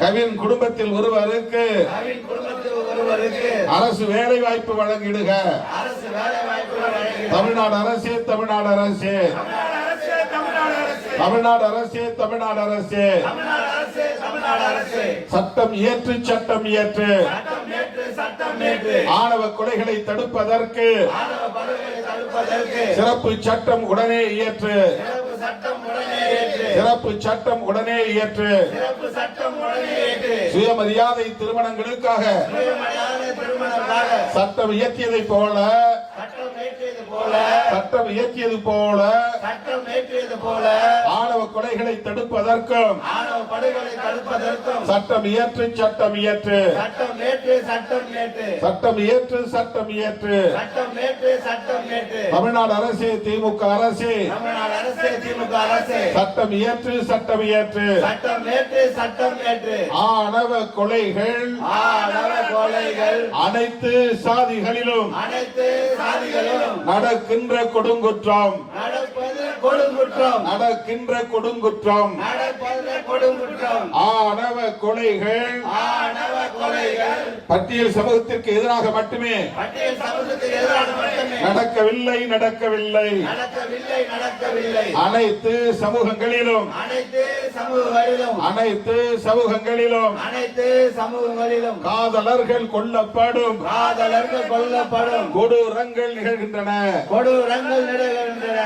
கவின் குடும்பத்தில் ஒருவருக்கு அரசு வேலை வாய்ப்பு வழங்கிடுக. தமிழ்நாடு அரசு, தமிழ்நாடு அரசு, தமிழ்நாடு அரசு, தமிழ்நாடு அரசு சட்டம் இயற்று, சட்டம் இயற்று. ஆணவ கொலைகளை தடுப்பதற்கு சிறப்பு சட்டம் உடனே இயற்று. சிறப்பு சட்டம் உடனே இயற்று. சுயமரியாதை திருமணங்களுக்காக சட்டம் இயற்றியதை போல சட்டம் இயற்றியது போல ஆணவ கொலைகளை தடுப்பதற்கும் சட்டம் இயற்று, சட்டம் இயற்று. சட்டம் இயற்று, சட்டம் இயற்று. தமிழ்நாடு அரசு, திமுக அரசு சட்டம் இயற்று, சட்டம் இயற்று. ஆணவ கொலைகள் அனைத்து சாதிகளிலும் நடக்கின்ற கொடுங்குற்றம். நடக்கின்ற கொடுங்குற்றம். ஆணவ கொலைகள் பட்டியல் சமூகத்திற்கு எதிராக மட்டுமே நடக்கவில்லை, நடக்கவில்லை. அனைத்து சமூகங்களிலும் அனைத்து சமூகங்களிலும் காதலர்கள் கொல்லப்படும் கொடூரங்கள் நிகழ்கின்றன.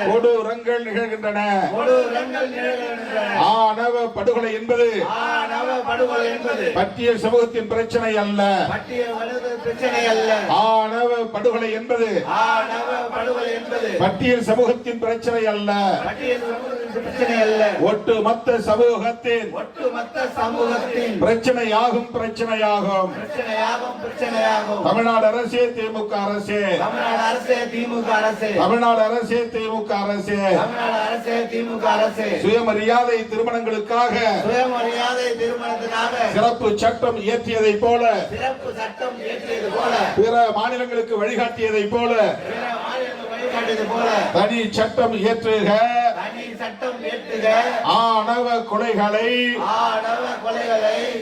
கொடூரங்கள் நிகழ்கின்றன. ஆணவ படுகொலை என்பது பட்டியல் சமூகத்தின் பிரச்சனை அல்ல. ஆணவ படுகொலை என்பது பட்டியல் சமூகத்தின் பிரச்சனை அல்ல. ஒட்டுமொத்த சமூகத்தின் பிரச்சனையாகும், பிரச்சனையாகும். தமிழ்நாடு அரசு, திமுக அரசு. தமிழ்நாடு அரசு, திமுக அரசு. சுயமரியாதை திருமணங்களுக்காக சிறப்பு சட்டம் இயற்றியதை போல பிற மாநிலங்களுக்கு வழிகாட்டியதை போல தனி சட்டம் இயற்றுக. ஆணவ கொலைகளை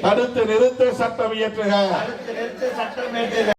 தடுத்து நிறுத்த சட்டம் இயற்றுக.